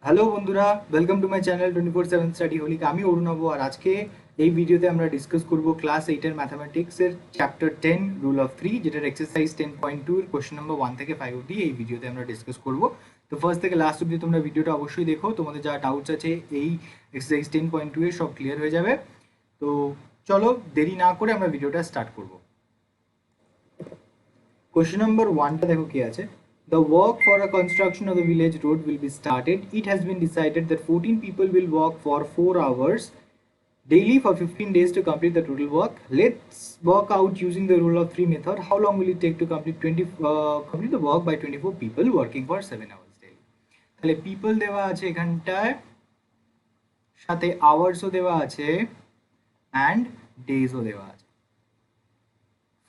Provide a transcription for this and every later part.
Hello বন্ধুরা, welcome to my channel 24/7 studyholic. আমি অরুণাব, আর আজকে এই ভিডিওতে আমরা ডিসকাস করব ক্লাস 8-এর ম্যাথামেটিক্সের চ্যাপ্টার 10 রুল অফ 3, যেটার এক্সারসাইজ 10.2 এর কোশ্চেন নাম্বার 1 থেকে 5 অবধি এই ভিডিওতে আমরা ডিসকাস করব। তো ফার্স্ট থেকে লাস্ট অবধি তোমরা ভিডিওটা অবশ্যই দেখো, তোমাদের যা ডাউটস আছে এই এক্সারসাইজ 10.2 এর সব ক্লিয়ার হয়ে যাবে। তো চলো দেরি না করে আমরা ভিডিওটা স্টার্ট করব। কোশ্চেন নাম্বার 1টা দেখো কি আছে। The work for a construction of the village road will be started. It has been decided that 14 people will work for 4 hours daily for 15 days to complete the total work. Let's work out using the rule of 3 method. How long will it take to complete the work by 24 people working for 7 hours daily? তাহলে people দেওয়া আছে এখানটায়, সাথে আওয়ার্সও দেওয়া আছে and daysও দেওয়া আছে।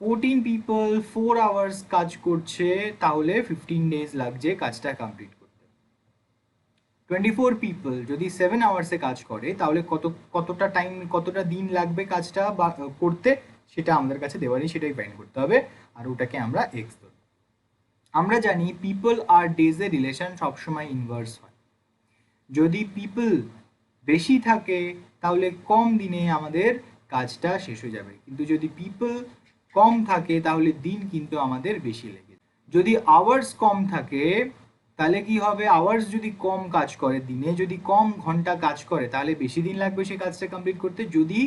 14 people 4 hours কাজ করছে, তাহলে 15 ডেজ লাগছে কাজটা কমপ্লিট করতে। 24 পিপল যদি 7 আওয়ার্সে কাজ করে, তাহলে কতটা দিন লাগবে কাজটা করতে, সেটা আমাদের কাছে দেওয়া নেই, সেটাই ফাইন্ড করতে হবে, আর ওটাকে আমরা এক্স ধরব। আমরা জানি পিপল আর ডেজের রিলেশন সবসময় ইনভার্স হয়। যদি পিপল বেশি থাকে তাহলে কম দিনে আমাদের কাজটা শেষ হয়ে যাবে, কিন্তু যদি পিপল কম থাকে তাহলে দিন কিন্তু আমাদের বেশি লেগে। যদি আওয়ার্স কম থাকে তাহলে কি হবে, আওয়ার্স যদি কম কাজ করে, দিনে যদি কম ঘন্টা কাজ করে, তাহলে বেশি দিন লাগবে সেই কাজটা কমপ্লিট করতে। যদি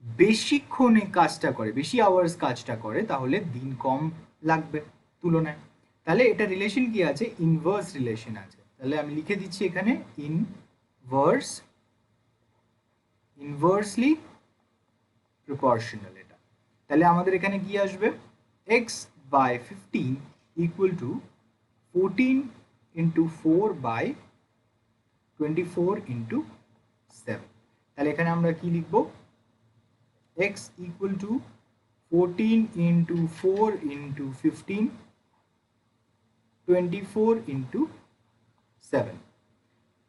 বেশিক্ষণে কাজটা করে, বেশি আওয়ার্স কাজটা করে, তাহলে দিন কম লাগবে তুলনায়। তাহলে এটা রিলেশন কি আছে, ইনভার্স রিলেশন আছে। তাহলে আমি লিখে দিচ্ছি এখানে ইনভার্সলি প্রপোর্শনাল। এটা তাহলে আমাদের এখানে কি আসবে, x by 15 equal to 14 into 4 by 24 into 7। তাহলে এখানে আমরা কি লিখবো, x equal to 14 into 4 into 15 24 into 7।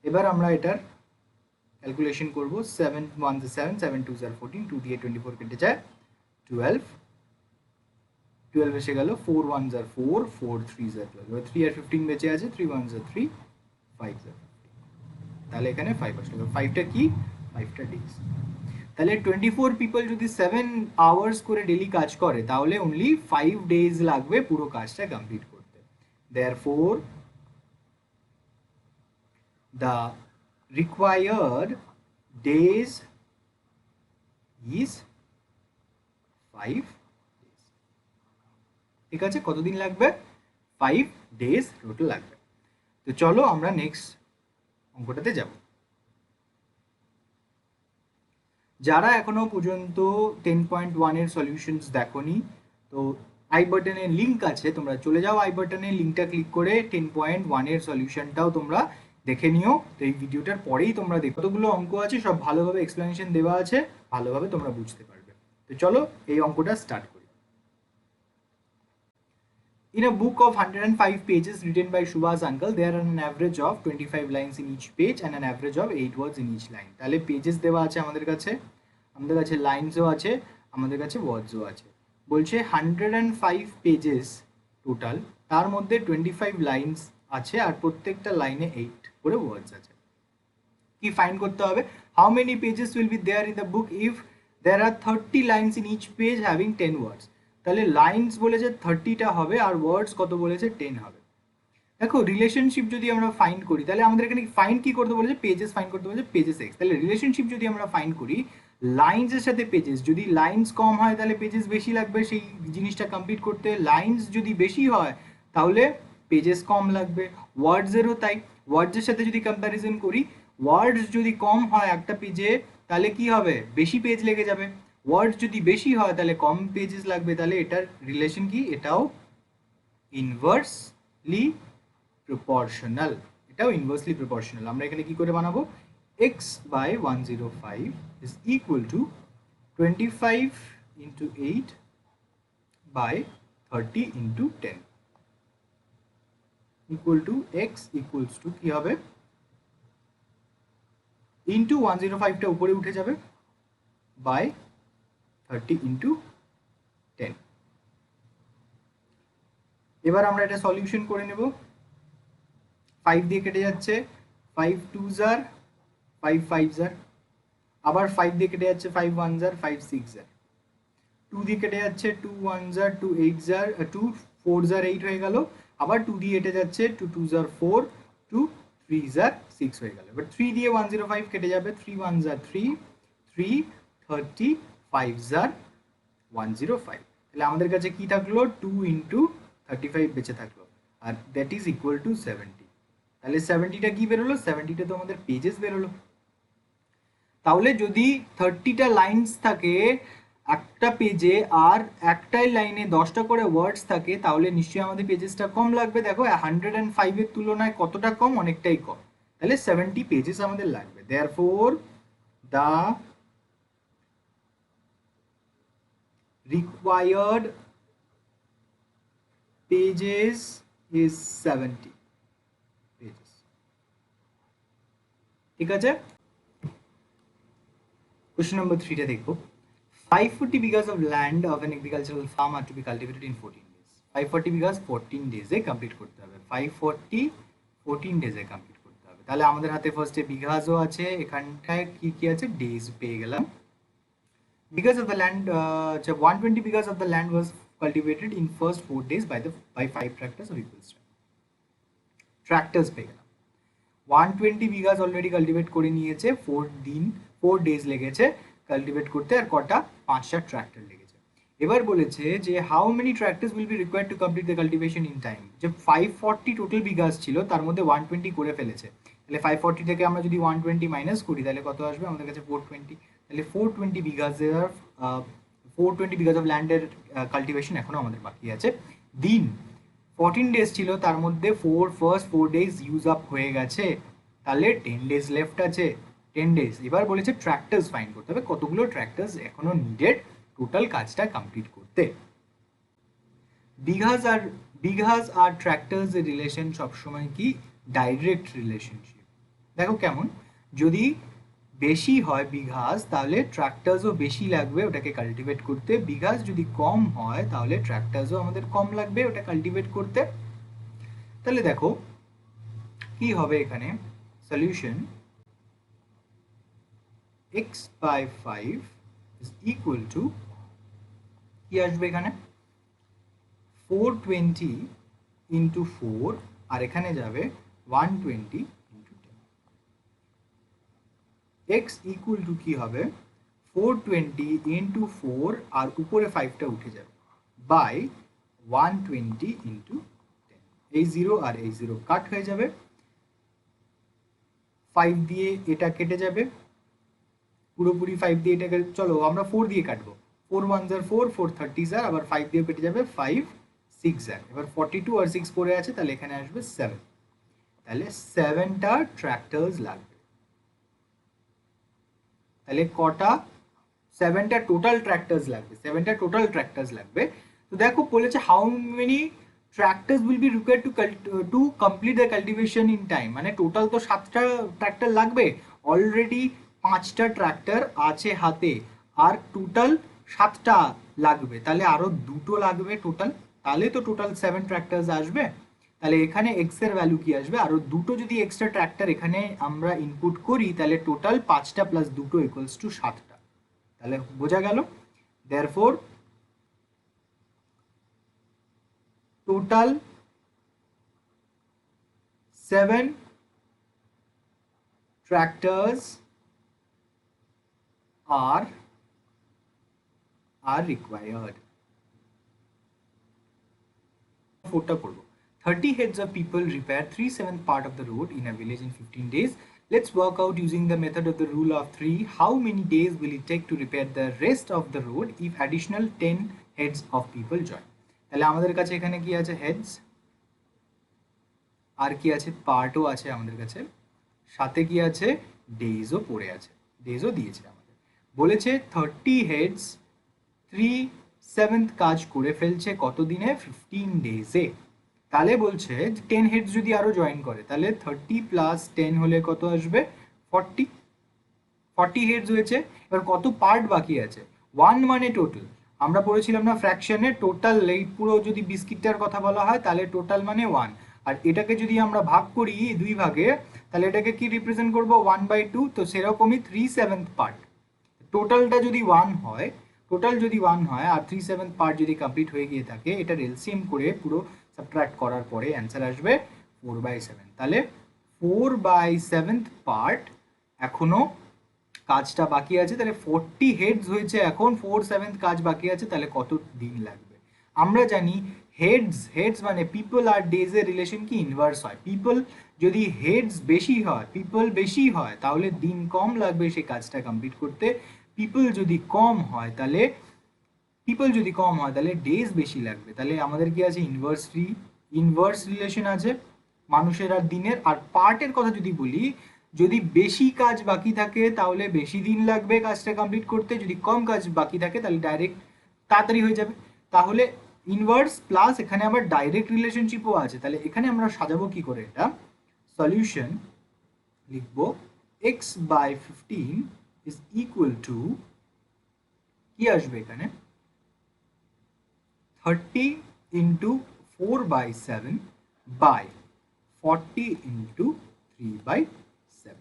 এবার আমরা এটার ক্যালকুলেশন করব। 7 1 7, 7 2 14, 2 দিয়ে 24 কেটে যায় 12 এসে গেল, 4 1 4, 4 3 12, 3 আর 15 বেঁচে আছে, 3 1 3, 5 তাহলে এখানে 5 আসলো। 5টা কি, 5টা ডেজ। তাহলে 24 পিপল যদি 7 আওয়ার্স করে ডেলি কাজ করে, তাহলে অনলি 5 ডেজ লাগবে পুরো কাজটা কমপ্লিট করতে। Therefore the required days is 5 days। ঠিক আছে, কতদিন লাগবে, 5 ডেজ টোটাল লাগবে। তো চলো আমরা নেক্সট অঙ্কটাতে যাব। যারা এখনো পর্যন্ত 10.1 এর সলিউশনস দেখোনি, তো আই বাটনের লিংক আছে, তোমরা চলে যাও আই বাটনের লিংকটা ক্লিক করে 10.1 এর সলিউশনটাও তোমরা দেখে নিও। তো এই ভিডিওটার পরেই তোমরা দেখো, কতগুলো অঙ্ক আছে সব ভালোভাবে এক্সপ্লেনেশন দেওয়া আছে, ভালোভাবে তোমরা বুঝতে পারবে। তো চলো এই অঙ্কটা স্টার্ট করি। In a book of 105 pages written by Subha's uncle, there are an average of 25 lines in each page and an average of 8 words in each line। তাহলে পেজেস দেওয়া আছে আমাদের কাছে লাইনসও আছে, আমাদের কাছে ওয়ার্ডসও আছে। বলছে 105 পেজেস টোটাল, তার মধ্যে 25 লাইনস আছে আর প্রত্যেকটা লাইনে 8 করে ওয়ার্ডস আছে। কি ফাইন্ড করতে হবে, how many pages will be there in the book if there are 30 lines in each page having 10 words. তাহলে লাইনস বলেছে 30টা হবে আর ওয়ার্ডস কত বলেছে, 10 হবে। দেখো রিলেশনশিপ যদি আমরা ফাইন্ড করি, তাহলে আমাদের এখানে ফাইন্ড কি করতে বলেছে, পেজেস ফাইন্ড করতে বলেছে, পেজেস এক্স। তাহলে রিলেশনশিপ যদি আমরা ফাইন্ড করি, লাইনসের সাথে পেজেস, যদি লাইনস কম হয় তাহলে পেজেস বেশি লাগবে সেই জিনিসটা কমপ্লিট করতে, লাইনস যদি বেশি হয় তাহলে পেজেস কম লাগবে। ওয়ার্ডসেরও তাই, ওয়ার্ডসের সাথে যদি কম্প্যারিজন করি, ওয়ার্ডস যদি কম হয় একটা পেজে তাহলে কি হবে, বেশি পেজ লেগে যাবে। ওয়ার্ডস যদি বেশি হয় তাহলে কম পেজেস লাগবে। তাহলে এটার রিলেশন কি, এটাও ইনভার্সলি প্রপোর্শনাল। এটাও ইনভার্সলি প্রপোর্শনাল। আমরা এখানে কি করে বানাবো, x by 105 is equal to 25 into 8 by 30 into 10 equal to x equals to কি হবে, into 105টা উপরে উঠে যাবে by 30 into 10। এবার আমরা এটা সলিউশন করে নেব। 5 দিয়ে কেটে যাচ্ছে, 5 2 জার 5 5 জার, আবার 5 দিয়ে কেটে যাচ্ছে, 5 1 জার 5 6 জার, 2 দিয়ে কেটে যাচ্ছে, 2 1 জার 2 8 জার 2 4 জার 8 হয়ে গেল, আবার 2 দিয়ে কেটে যাচ্ছে, 2 2 জার 4 2 3 জার 6 হয়ে গেল। এবার 3 দিয়ে 105 কেটে যাবে, 3 1 জার 3 3 30 5 জার 105। তাহলে আমাদের কাছে কি থাকলো, 2 ইন্টু 35 বেঁচে থাকলো, আর দ্যাট ইজ ইকুয়াল টু 70। তাহলে 70টা কি বেরোলো, 70টা তো আমাদের পেজেস বেরোলো। তাহলে যদি 30টা লাইনস থাকে একটা পেজে আর একটাই লাইনে 10টা করে ওয়ার্ডস থাকে, তাহলে নিশ্চয়ই আমাদের পেজেসটা কম লাগবে। দেখো 105 এর তুলনায় কতটা কম, অনেকটাই কম। তাহলে 70 পেজেস আমাদের লাগবে। Therefore the required pages is 70 pages। ঠিক আছে, question number 3 টা দেখবো। 540 বিঘাস of land of an agricultural farm are to be cultivated in 14 days। 540 বিঘাস 14 days A complete করতে হবে। 540 14 days এ কমপ্লিট করতে হবে। তাহলে আমাদের হাতে ফার্স্টে বিঘাসও আছে, এখানটায় কি কি আছে, ডেজ পেয়ে গেলাম। Because of the land, 120 bighas of the land was cultivated in first 4 days by 5 tractors of equal strength। Tractors পেয়ে গেলাম। 120 বিঘাস অলরেডি কাল্টিভেট করে নিয়েছে, 4 ডেজ লেগেছে কাল্টিভেট করতে, আর কটা, 5টা ট্রাক্টর লেগেছে। এবার বলেছে যে how many tractors will be required to complete the cultivation in time. যে 540 টোটাল বিঘাস ছিল, তার মধ্যে 120 করে ফেলেছে। তাহলে 540 থেকে আমরা যদি 120 মাইনাস করি, তাহলে কত আসবে আমাদের কাছে, 420। তাহলে 420 বিঘাস অফ ল্যান্ডের কাল্টিভেশন এখনো আমাদের বাকি আছে। দিন 14 ডেজ ছিল, তার মধ্যে ফার্স্ট 4 ডেজ ইউজ আপ হয়ে গেছে, তাহলে 10 ডেজ লেফট আছে, 10 ডেজ। এবার বলেছে ট্র্যাক্টরস ফাইন্ড করতে হবে, কতগুলো ট্র্যাক্টরস এখনো নিডেড টোটাল কাজটা কমপ্লিট করতে। বিঘাস আর ট্র্যাক্টরস এর রিলেশন সবসময় কি, ডাইরেক্ট রিলেশনশিপ। দেখো কেমন, যদি বেশি হয় বিঘাস, তাহলে ট্র্যাক্টরসও বেশি লাগবে ওটাকে কাল্টিভেট করতে। বিঘাস যদি কম হয়, তাহলে ট্র্যাক্টরসও আমাদের কম লাগবে ওটা কাল্টিভেট করতে। তাহলে দেখো কি হবে এখানে, solution x by 5 is equal to কি আসবে এখানে, 420 into 4, আর এখানে যাবে 120 into 10। x equal to কি হবে, 420 into 4, আর উপরে 5টা উঠে যাবে, by 120 into 10। এই 0 আর এই 0 কাট হয়ে যাবে, 5 দিয়ে এটা কেটে যাবে, পুরোপুরি 5 দিয়ে এটাকে, চলো আমরা 4 দিয়ে কাটবো, 4 1 জার 4 4 30 জার, আবার 5 দিয়ে কেটে যাবে, 5 6 জার। এবার 42 আর 6 পড়ে আছে, তাহলে এখানে আসবে 7। তাহলে 7টা ট্র্যাক্টরস লাগবে। তাহলে কটা, 7টা টোটাল ট্র্যাক্টরস লাগবে, 7টা টোটাল ট্র্যাক্টরস লাগবে। তো দেখো বলেছে how many tractors will be required to complete the cultivation in time. মানে টোটাল তো 7টা ট্র্যাক্টর লাগবে, অলরেডি 5টা ট্র্যাক্টর আছে হাতে, আর টোটাল 7টা লাগবে, তাহলে আরো 2টো লাগবে টোটাল, তাহলে তো টোটাল 7 ট্র্যাক্টরস আসবে। তাহলে এখানে এক্স এর ভ্যালু কি আসবে, আরো 2টো যদি এক্সট্রা ট্র্যাক্টর এখানে আমরা ইনপুট করি, তাহলে টোটাল 5টা প্লাস 2টো ইকুয়ালস টু 7টা। তাহলে বোঝা গেল, therefore total 7 tractors are required। 30 heads of people repair 3/7 part of the road in a village in 15 days। Let's work out using the method of the rule of 3 how many days will it take to repair the rest of the road if additional 10 heads of people join। তাহলে আমাদের কাছে এখানে কি আছে, heads, আর কি আছে, পার্টও আছে আমাদের কাছে, সাথে কি আছে, ডেজও পড়ে আছে, ডেজও দিয়েছে আমাদের। বলেছে 30 হেডস 3/7 কাজ করে ফেলছে কত দিনে, 15 ডেজে। তাহলে বলছে 10 হেডস যদি আরো জয়েন করে, তাহলে 30 প্লাস 10 হলে কত আসবে, 40 হেডস হয়েছে। এবার কত পার্ট বাকি আছে, 1 মানে টোটাল, আমরা পড়েছিলাম না ফ্র্যাকশনে টোটাল, এই পুরো যদি বিস্কিটটার কথা বলা হয় তাহলে টোটাল মানে 1, আর এটাকে যদি আমরা ভাগ করি 2 ভাগে তাহলে এটাকে কি রিপ্রেজেন্ট করব 1/2, তো সেরকমই 3/7 পার্ট। টোটালটা যদি 1 হয়, টোটাল যদি 1 হয় আর 3/7 পার্ট যদি কমপ্লিট হয়ে গিয়ে থাকে, এটার এলসিএম করে পুরো সাবট্রাক্ট করার পরে অ্যান্সার আসবে 4/7। তাহলে 4/7 পার্ট এখনো কাজটা বাকি আছে, তাহলে 40 হেডস হয়েছে, এখন 4/7 কাজ বাকি আছে, তাহলে কত দিন লাগবে? আমরা জানি হেডস মানে পিপল আর ডেজ এর রিলেশন কি ইনভার্স হয়। পিপল যদি হেডস বেশি হয়, পিপল বেশি হয় তাহলে দিন কম লাগবে সেই কাজটা কমপ্লিট করতে। পিপল যদি কম হয় তাহলে ডেজ বেশি লাগবে। তাহলে আমাদের কি আছে? ইনভার্স রিলেশন আছে মানুষের আর দিনের। আর পার্টের কথা যদি বলি, যদি বেশি কাজ বাকি থাকে তাহলে বেশি দিন লাগবে কাজটা কমপ্লিট করতে, যদি কম কাজ বাকি থাকে তাহলে ডাইরেক্ট তাড়াতাড়ি হয়ে যাবে। তাহলে ইনভার্স প্লাস এখানে আবার ডাইরেক্ট রিলেশনশিপও আছে। তাহলে এখানে আমরা সাজাবো কি করে? এটা সলিউশন লিখবো x/15 ইজ ইকুয়াল টু, কি আসবে এখানে, 30 ইন্টু 4/7 বাই 40 ইন্টু 3/7।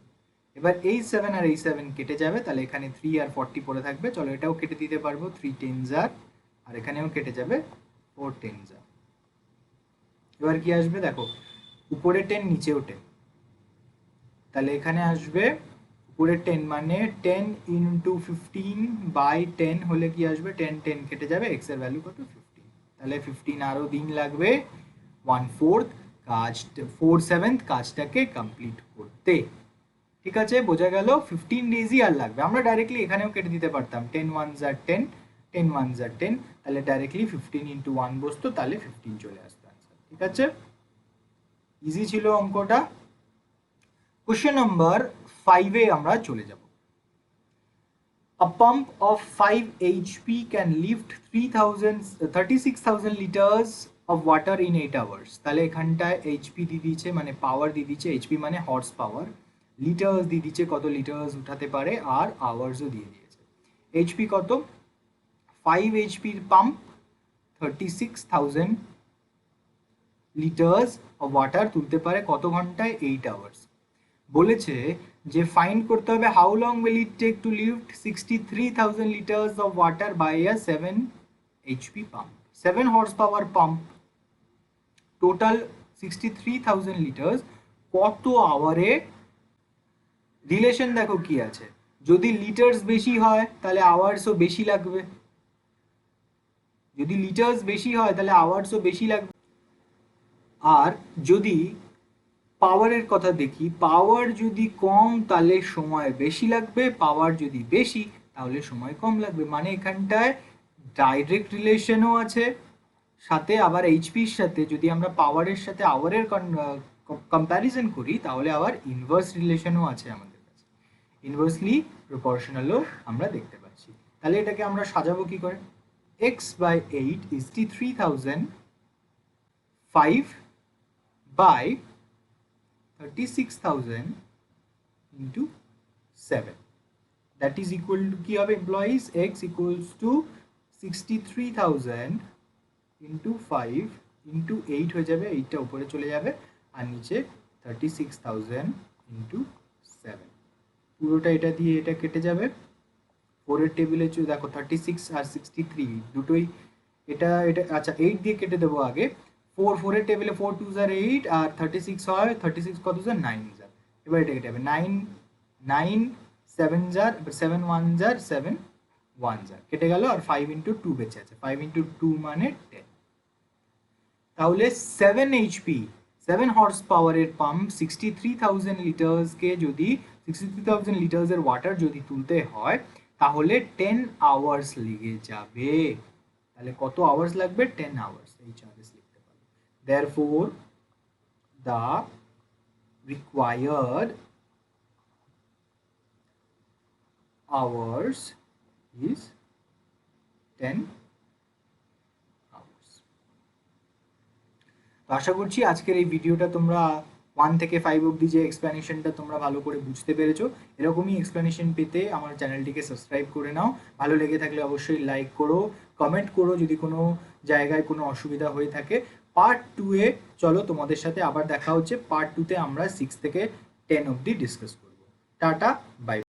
এবার এই 7 আর এই 7 কেটে যাবে, তাহলে এখানে 3 আর 40 পড়ে থাকবে। চলো এটাও কেটে দিতে পারবো, 3 10 আর এখানেও কেটে যাবে 4 10। এবার কি আসবে দেখো, উপরে 10 নিচেও 10, তাহলে এখানে আসবে উপরে 10 মানে 10 ইন্টু 15/10 হলে কি আসবে, 10 10 কেটে যাবে, এক্স এর ভ্যালু কত? 15। তাহলে 15 আরো দিন লাগবে 1/4 কাজ 4/7 কাজটাকে কমপ্লিট করতে। ঠিক আছে, বোঝা গেল? 15 ডেজই আর লাগবে। আমরা ডাইরেক্টলি এখানেও কেটে দিতে পারতাম, 10 1s are 10, 10 1s are 10, তাহলে ডাইরেক্টলি 15 ইন্টু 1 বসতো, তাহলে 15 চলে আসতো आंसर। ঠিক আছে, ইজি ছিল অঙ্কটা। কোশ্চেন নাম্বার 5 এ আমরা চলে যাব। A pump of 5 HP can lift 36,000 liters of water in 8 hours। তাহলে এখানটায় HP দিয়ে দিয়েছে, মানে পাওয়ার দিয়ে দিয়েছে, HP মানে হর্স পাওয়ার, লিটার্স দিয়ে দিয়েছে কত লিটার্স উঠাতে পারে, আর আওয়ার্সও দিয়ে দিয়েছে। HP কত? 5 HP এর পাম্প 36,000 লিটার্স অফ ওয়াটার তুলতে পারে কত ঘন্টায়? 8 আওয়ার্স। বলেছে যে ফাইন্ড করতে হবে how long will it take to lift 63,000 litres of water by a 7 HP pump. 7 horse power pump, total 63,000 litres, কত আওয়ারে? রিলেশন দেখো কি আছে, যদি লিটার্স বেশি হয় তাহলে আওয়ার্সও বেশি লাগবে, যদি লিটার্স বেশি হয় তাহলে আওয়ার্সও বেশি লাগবে। আর যদি পাওয়ারের কথা দেখি, পাওয়ার যদি কম তাহলে সময় বেশি লাগবে, পাওয়ার যদি বেশি তাহলে সময় কম লাগবে। মানে এখানটায় ডাইরেক্ট রিলেশনও আছে, সাথে আবার এইচপির সাথে যদি আমরা পাওয়ারের সাথে আওয়ারের কম্প্যারিজন করি তাহলে আবার ইনভার্স রিলেশনও আছে আমাদের কাছে, ইনভার্সলি প্রপোর্শনালও আমরা দেখতে পাচ্ছি। তাহলে এটাকে আমরা সাজাবো কি করে? x/8 is 3,005 by 36,000 into 7, that is equal to কি হবে employees? x equals to 63,000 into 5 into 8 হয়ে যাবে, 8টা উপরে চলে যাবে আর নিচে 36,000 into 7, পুরোটা এটা দিয়ে এটা কেটে যাবে। 4 এর টেবিলে দেখো 36 আর 63 দুটোই, এটা এটা আচ্ছা 8 দিয়ে কেটে দেবো আগে। 4 এর টেবিলে 4 2s are 8 আর 36 হয়, 36 কত যায়? 9s are। এবার এটা কেটে যাবে, 9 7s are 7 1s are 7 1s are কেটে গেল, আর 5 into 2 বেঁচে আছে, 5 into 2 মানে 10। তাহলে 7 এইচপি 7 হর্স পাওয়ারের পাম্প 63,000 লিটার্সকে যদি 63,000 লিটার্সের ওয়াটার যদি তুলতে হয় তাহলে 10 আওয়ার্স লেগে যাবে। তাহলে কত আওয়ার্স লাগবে? 10 আওয়ার্স। এইচআরএস লিখতে পারো। therefore the required hours is 10 hours। তো আশা করছি আজকের এই ভিডিওটা তোমরা 1 থেকে 5 অবধি যে এক্সপ্লেনেশনটা তোমরা ভালো করে বুঝতে পেরেছো, এরকমই এক্সপ্লেনেশন পেতে আমার চ্যানেলটিকে সাবস্ক্রাইব করে নাও। ভালো লেগে থাকলে অবশ্যই লাইক করো, কমেন্ট করো যদি কোনো জায়গায় কোনো অসুবিধা হয়ে থাকে। পার্ট 2 এ চলো তোমাদের সাথে আবার দেখা হচ্ছে। পার্ট 2 তে আমরা 6 থেকে 10 অবধি ডিসকাস করবো। Tata, by.